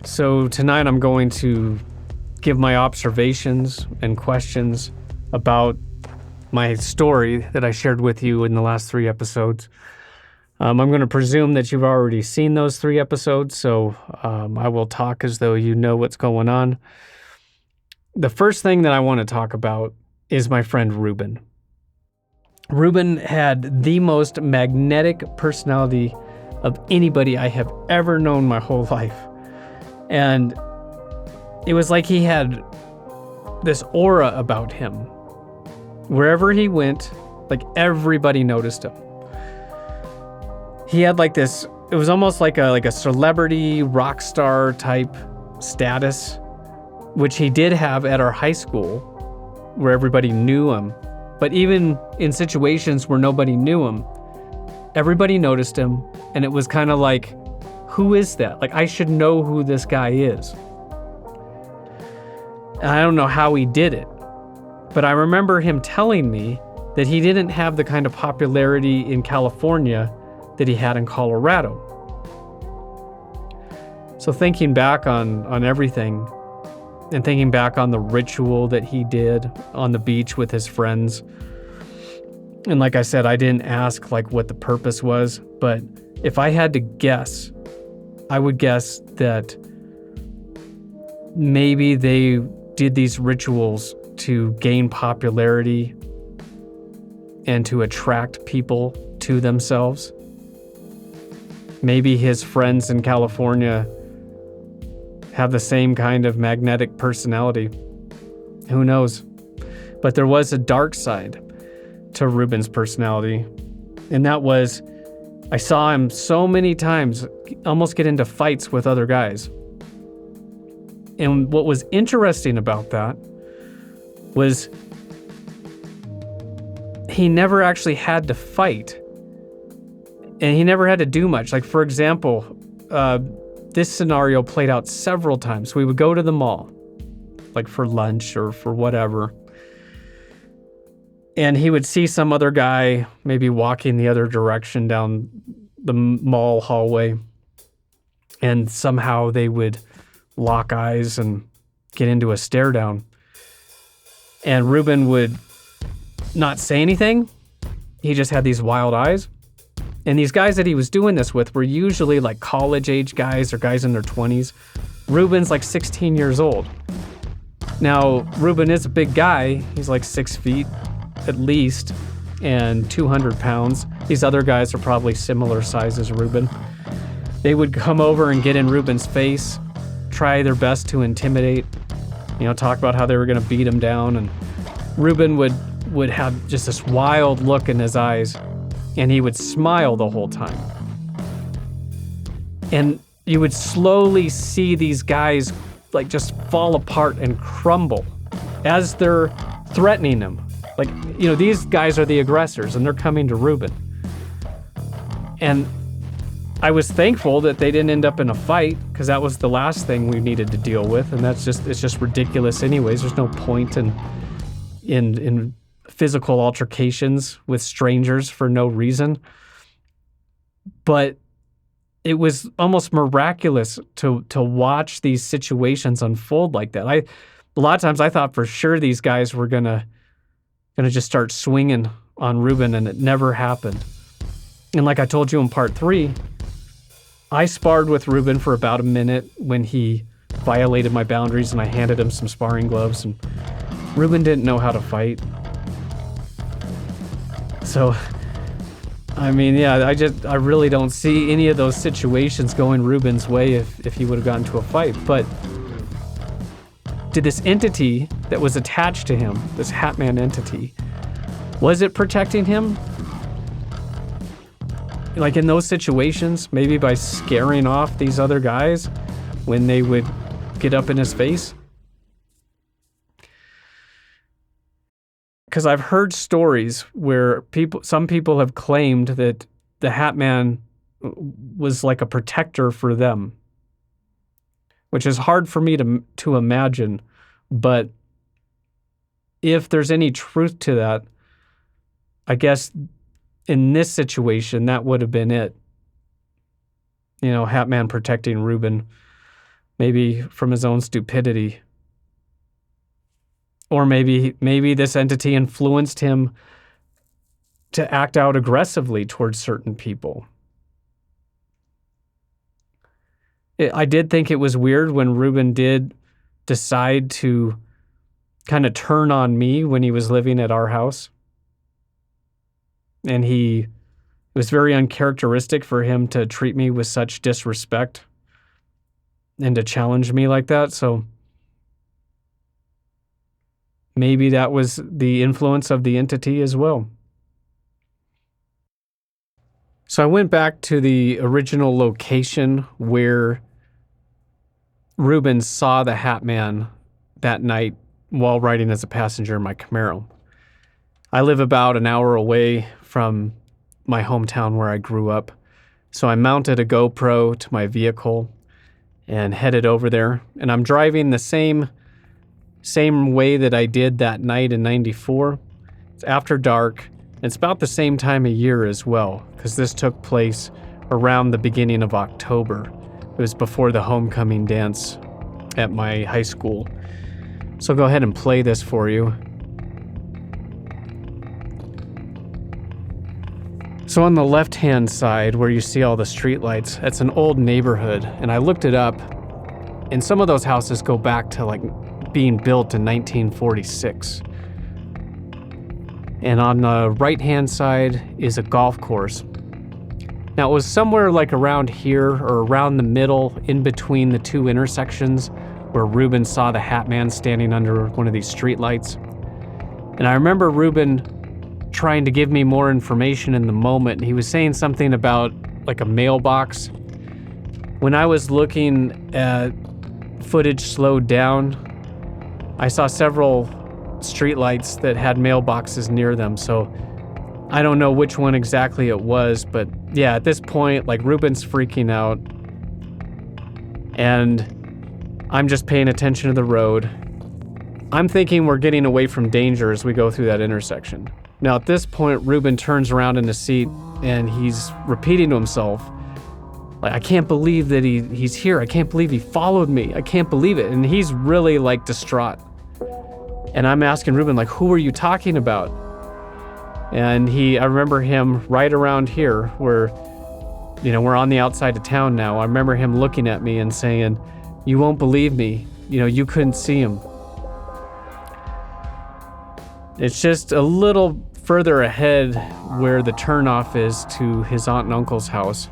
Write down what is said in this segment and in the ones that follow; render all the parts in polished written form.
So tonight I'm going to give my observations and questions about my story that I shared with you in the last 3 episodes. I'm going to presume that you've already seen those 3 episodes, so I will talk as though you know what's going on. The first thing that I want to talk about is my friend Ruben. Ruben had the most magnetic personality of anybody I have ever known my whole life. And it was like he had this aura about him. Wherever he went, like everybody noticed him. He had like this, it was almost like a celebrity rock star type status, which he did have at our high school where everybody knew him. But even in situations where nobody knew him, everybody noticed him, and it was kind of like, who is that? Like, I should know who this guy is. And I don't know how he did it, but I remember him telling me that he didn't have the kind of popularity in California that he had in Colorado. So thinking back on everything, and thinking back on the ritual that he did on the beach with his friends. And like I said, I didn't ask like what the purpose was, but if I had to guess, I would guess that maybe they did these rituals to gain popularity and to attract people to themselves. Maybe his friends in California have the same kind of magnetic personality. Who knows? But there was a dark side to Ruben's personality. And that was, I saw him so many times almost get into fights with other guys. And what was interesting about that was he never actually had to fight. And he never had to do much. Like, for example, this scenario played out several times. We would go to the mall, like for lunch or for whatever. And he would see some other guy maybe walking the other direction down the mall hallway. And somehow they would lock eyes and get into a stare down. And Ruben would not say anything. He just had these wild eyes. And these guys that he was doing this with were usually like college-age guys or guys in their 20s. Ruben's like 16 years old. Now, Ruben is a big guy. He's like 6 feet at least and 200 pounds. These other guys are probably similar size as Ruben. They would come over and get in Ruben's face, try their best to intimidate, talk about how they were going to beat him down. And Ruben would have just this wild look in his eyes. And he would smile the whole time. And you would slowly see these guys like just fall apart and crumble as they're threatening him. Like, these guys are the aggressors and they're coming to Ruben. And I was thankful that they didn't end up in a fight, because that was the last thing we needed to deal with. And it's just ridiculous anyways. There's no point in physical altercations with strangers for no reason. But it was almost miraculous to watch these situations unfold like that. A lot of times I thought for sure these guys were gonna just start swinging on Ruben, and it never happened. And like I told you in part 3, I sparred with Ruben for about a minute when he violated my boundaries, and I handed him some sparring gloves, and Ruben didn't know how to fight. So, I mean, yeah, I really don't see any of those situations going Ruben's way if he would have gotten to a fight. But did this entity that was attached to him, this Hatman entity, was it protecting him? Like in those situations, maybe by scaring off these other guys when they would get up in his face? Because I've heard stories where some people have claimed that the Hat Man was like a protector for them, which is hard for me to imagine. But if there's any truth to that, I guess in this situation, that would have been it. Hat Man protecting Ruben. maybe from his own stupidity. Or maybe this entity influenced him to act out aggressively towards certain people. I did think it was weird when Ruben did decide to kind of turn on me when he was living at our house. And it was very uncharacteristic for him to treat me with such disrespect and to challenge me like that. So maybe that was the influence of the entity as well. So I went back to the original location where Ruben saw the Hat Man that night while riding as a passenger in my Camaro. I live about an hour away from my hometown where I grew up, so I mounted a GoPro to my vehicle and headed over there. And I'm driving the same way that I did that night in '94. It's after dark. It's about the same time of year as well, because this took place around the beginning of October. It was before the homecoming dance at my high school. So I'll go ahead and play this for you. So on the left-hand side, where you see all the streetlights, it's an old neighborhood, and I looked it up, and some of those houses go back to like being built in 1946. And on the right-hand side is a golf course. Now, it was somewhere like around here or around the middle, in between the two intersections, where Ruben saw the Hat Man standing under one of these streetlights. And I remember Ruben trying to give me more information in the moment. He was saying something about like a mailbox. When I was looking at footage slowed down, I saw several streetlights that had mailboxes near them. So I don't know which one exactly it was, but yeah, at this point, like Ruben's freaking out and I'm just paying attention to the road. I'm thinking we're getting away from danger as we go through that intersection. Now at this point, Ruben turns around in the seat and he's repeating to himself, like, I can't believe that he's here. I can't believe he followed me. I can't believe it. And he's really like distraught. And I'm asking Ruben, like, who are you talking about? And I remember him right around here where, we're on the outside of town now. I remember him looking at me and saying, you won't believe me. You couldn't see him. It's just a little further ahead where the turnoff is to his aunt and uncle's house.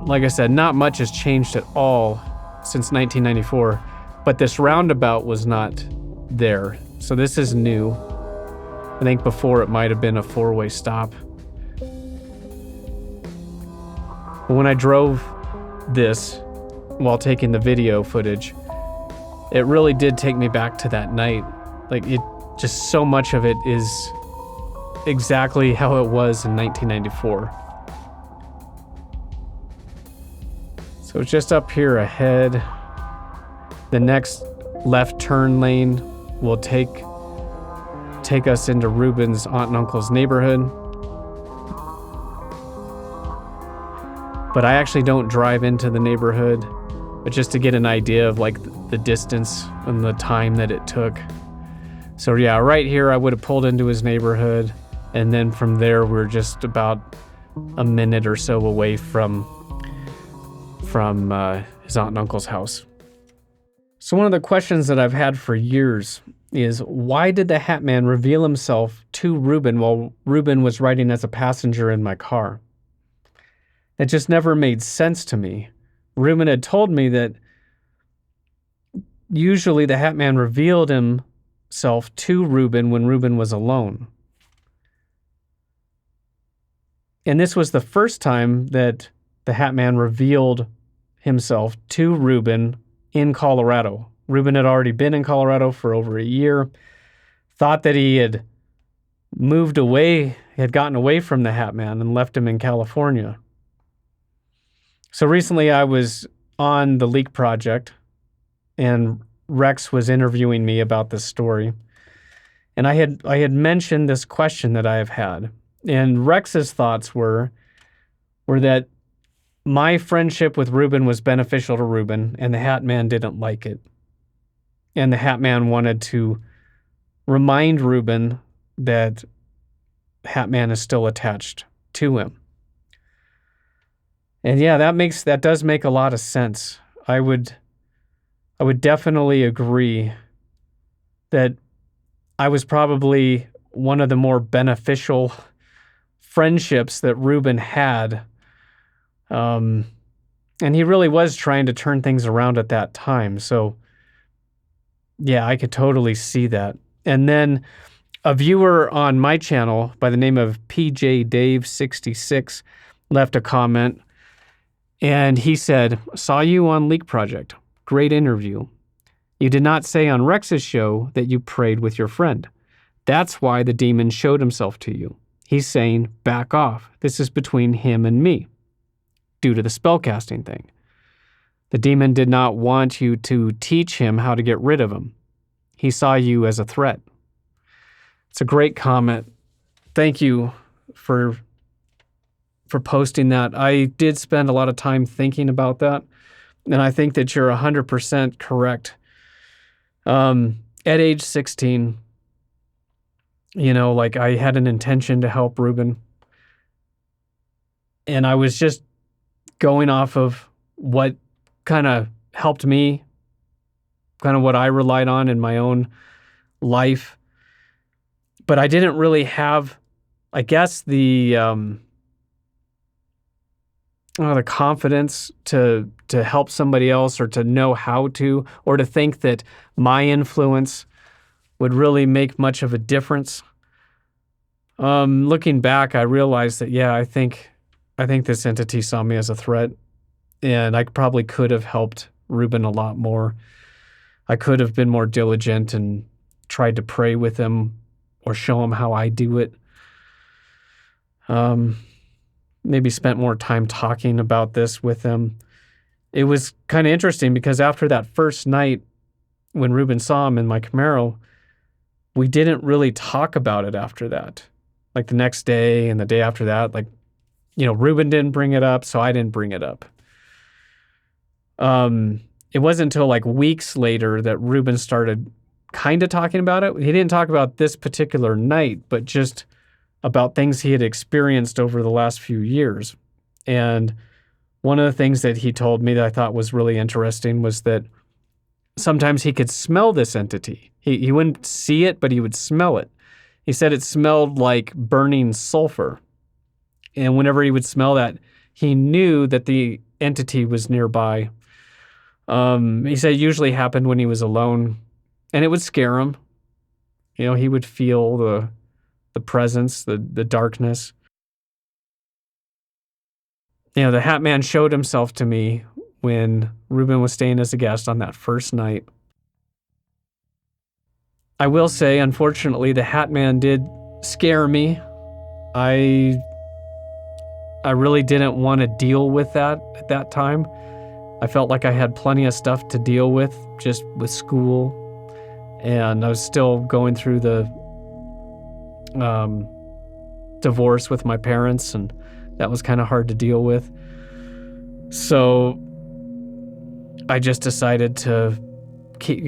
Like I said, not much has changed at all since 1994, but this roundabout was not there. So this is new. I think before it might have been a four-way stop. But when I drove this while taking the video footage, it really did take me back to that night. Like, it just, so much of it is exactly how it was in 1994. So it's just up here ahead. The next left turn lane will take us into Ruben's aunt and uncle's neighborhood. But I actually don't drive into the neighborhood, but just to get an idea of like the distance and the time that it took. So yeah, right here I would have pulled into his neighborhood, and then from there we're just about a minute or so away from his aunt and uncle's house. So one of the questions that I've had for years is, why did the Hat Man reveal himself to Ruben while Ruben was riding as a passenger in my car? It just never made sense to me. Ruben had told me that usually the Hat Man revealed himself to Ruben when Ruben was alone. And this was the first time that the Hat Man revealed himself to Ruben in Colorado. Ruben had already been in Colorado for over a year, thought that he had moved away, had gotten away from the Hat Man and left him in California. So recently I was on the Leak Project and Rex was interviewing me about this story. And I had mentioned this question that I have had. And Rex's thoughts were that my friendship with Ruben was beneficial to Ruben, and the Hat Man didn't like it. And the Hat Man wanted to remind Ruben that Hat Man is still attached to him. And yeah, that does make a lot of sense. I would definitely agree that I was probably one of the more beneficial friendships that Ruben had. And he really was trying to turn things around at that time. So yeah, I could totally see that. And then a viewer on my channel by the name of PJ Dave 66 left a comment, and he said, "Saw you on Leak Project. Great interview. You did not say on Rex's show that you prayed with your friend. That's why the demon showed himself to you. He's saying, back off. This is between him and me, due to the spellcasting thing. The demon did not want you to teach him how to get rid of him. He saw you as a threat." It's a great comment. Thank you for posting that. I did spend a lot of time thinking about that, and I think that you're 100% correct. At age 16, like, I had an intention to help Ruben, and I was just going off of what kind of helped me, kind of what I relied on in my own life. But I didn't really have, I guess, the confidence to help somebody else, or to know how to, or to think that my influence would really make much of a difference. Looking back, I realized that, yeah, I think this entity saw me as a threat, and I probably could have helped Ruben a lot more. I could have been more diligent and tried to pray with him or show him how I do it. Maybe spent more time talking about this with him. It was kind of interesting because after that first night when Ruben saw him in my Camaro, we didn't really talk about it after that. Like the next day and the day after that, Ruben didn't bring it up, so I didn't bring it up. It wasn't until like weeks later that Ruben started kind of talking about it. He didn't talk about this particular night, but just about things he had experienced over the last few years. And one of the things that he told me that I thought was really interesting was that sometimes he could smell this entity. He wouldn't see it, but he would smell it. He said it smelled like burning sulfur. And whenever he would smell that, he knew that the entity was nearby. He said it usually happened when he was alone, and it would scare him. He would feel the presence, the darkness. The Hat Man showed himself to me when Ruben was staying as a guest on that first night. I will say, unfortunately, the Hat Man did scare me. I really didn't want to deal with that at that time. I felt like I had plenty of stuff to deal with, just with school. And I was still going through the divorce with my parents, and that was kind of hard to deal with. So I just decided to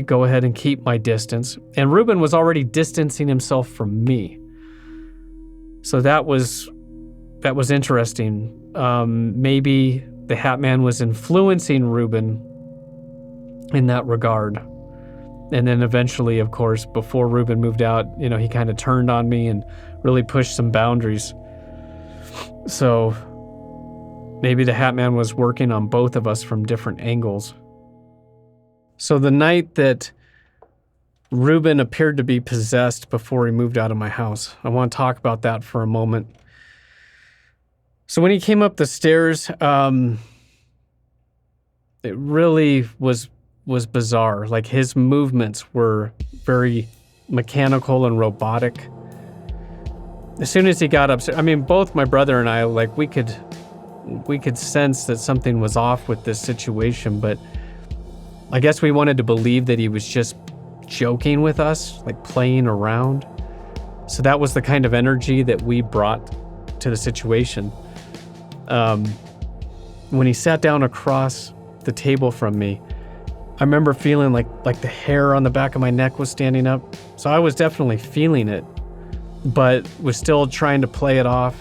go ahead and keep my distance. And Ruben was already distancing himself from me. So that was interesting. Maybe the Hat Man was influencing Ruben in that regard. And then eventually, of course, before Ruben moved out, he kind of turned on me and really pushed some boundaries. So maybe the Hat Man was working on both of us from different angles. So the night that Ruben appeared to be possessed before he moved out of my house, I want to talk about that for a moment. So when he came up the stairs, it really was bizarre. Like, his movements were very mechanical and robotic. As soon as he got upstairs, both my brother and I, we could sense that something was off with this situation, but I guess we wanted to believe that he was just joking with us, like playing around. So that was the kind of energy that we brought to the situation. when he sat down across the table from me, I remember feeling like the hair on the back of my neck was standing up. So I was definitely feeling it, but was still trying to play it off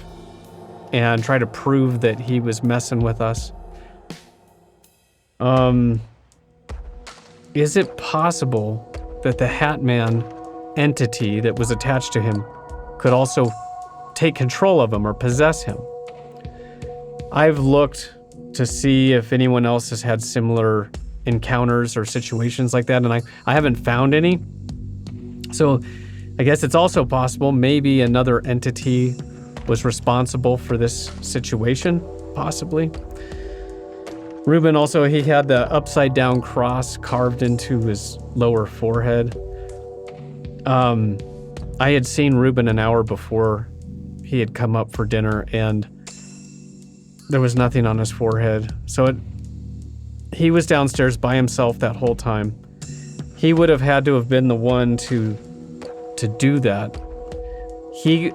and try to prove that he was messing with us. Is it possible that the Hat Man entity that was attached to him could also take control of him or possess him? I've looked to see if anyone else has had similar encounters or situations like that, and I haven't found any. So I guess it's also possible maybe another entity was responsible for this situation, possibly. Ruben also, he had the upside down cross carved into his lower forehead. I had seen Ruben an hour before he had come up for dinner, and there was nothing on his forehead. So he was downstairs by himself that whole time. He would have had to have been the one to do that.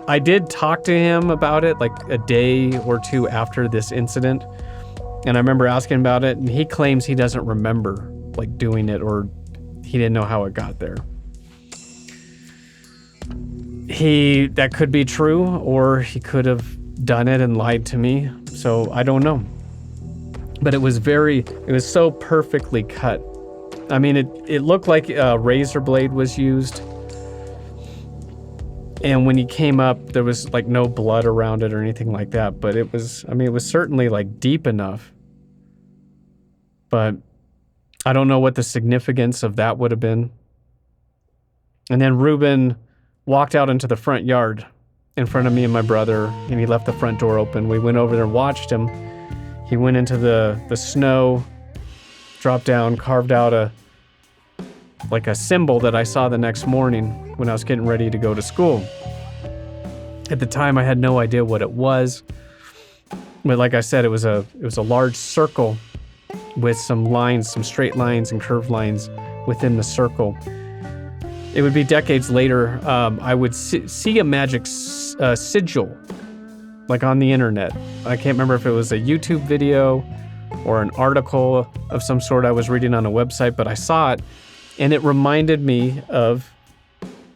I did talk to him about it like a day or two after this incident, and I remember asking about it, and he claims he doesn't remember like doing it, or he didn't know how it got there. That could be true, or he could have done it and lied to me, so I don't know. But it was so perfectly cut. I mean, it looked like a razor blade was used. And when he came up, there was like no blood around it or anything like that. But it was certainly like deep enough. But I don't know what the significance of that would have been. And then Ruben walked out into the front yard in front of me and my brother, and he left the front door open. We went over there and watched him. He went into the snow, dropped down, carved out a symbol that I saw the next morning when I was getting ready to go to school. At the time, I had no idea what it was, but like I said, it was a large circle with some lines, some straight lines and curved lines within the circle. It would be decades later, I would see a magic sigil, like on the internet. I can't remember if it was a YouTube video or an article of some sort I was reading on a website, but I saw it, and it reminded me of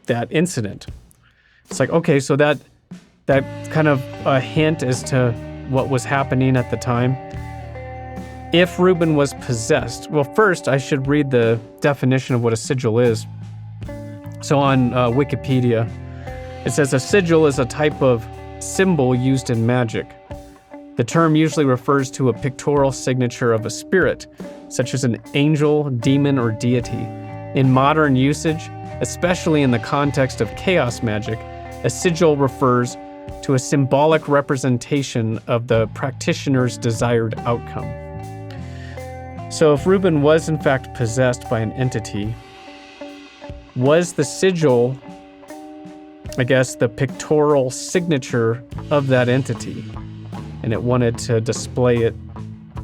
that incident. It's like, okay, so that kind of a hint as to what was happening at the time. If Ruben was possessed, well, first I should read the definition of what a sigil is. So on Wikipedia, it says a sigil is a type of symbol used in magic. The term usually refers to a pictorial signature of a spirit, such as an angel, demon, or deity. In modern usage, especially in the context of chaos magic, a sigil refers to a symbolic representation of the practitioner's desired outcome. So if Ruben was in fact possessed by an entity, was the sigil, I guess, the pictorial signature of that entity, and it wanted to display it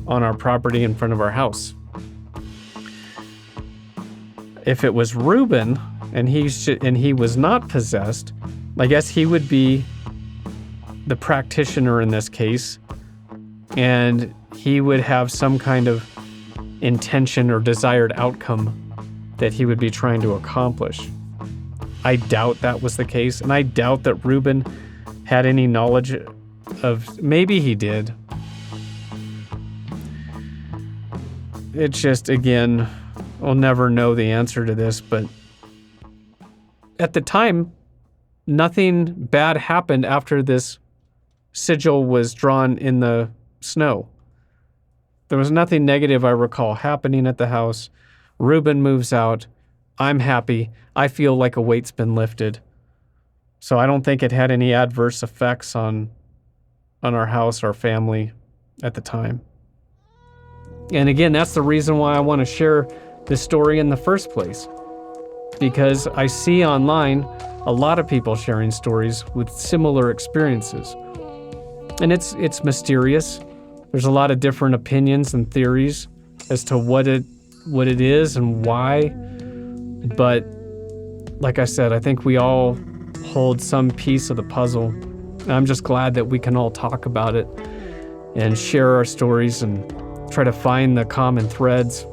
on our property in front of our house? If it was Ruben and he was not possessed, I guess he would be the practitioner in this case, and he would have some kind of intention or desired outcome that he would be trying to accomplish. I doubt that was the case, and I doubt that Ruben had any knowledge of, maybe he did. It's just, again, we'll never know the answer to this, but at the time, nothing bad happened after this sigil was drawn in the snow. There was nothing negative I recall happening at the house. Ruben moves out. I'm happy. I feel like a weight's been lifted. So I don't think it had any adverse effects on our house, our family at the time. And again, that's the reason why I want to share this story in the first place. Because I see online a lot of people sharing stories with similar experiences. And it's mysterious. There's a lot of different opinions and theories as to what it is and why. But like I said, I think we all hold some piece of the puzzle. And I'm just glad that we can all talk about it and share our stories and try to find the common threads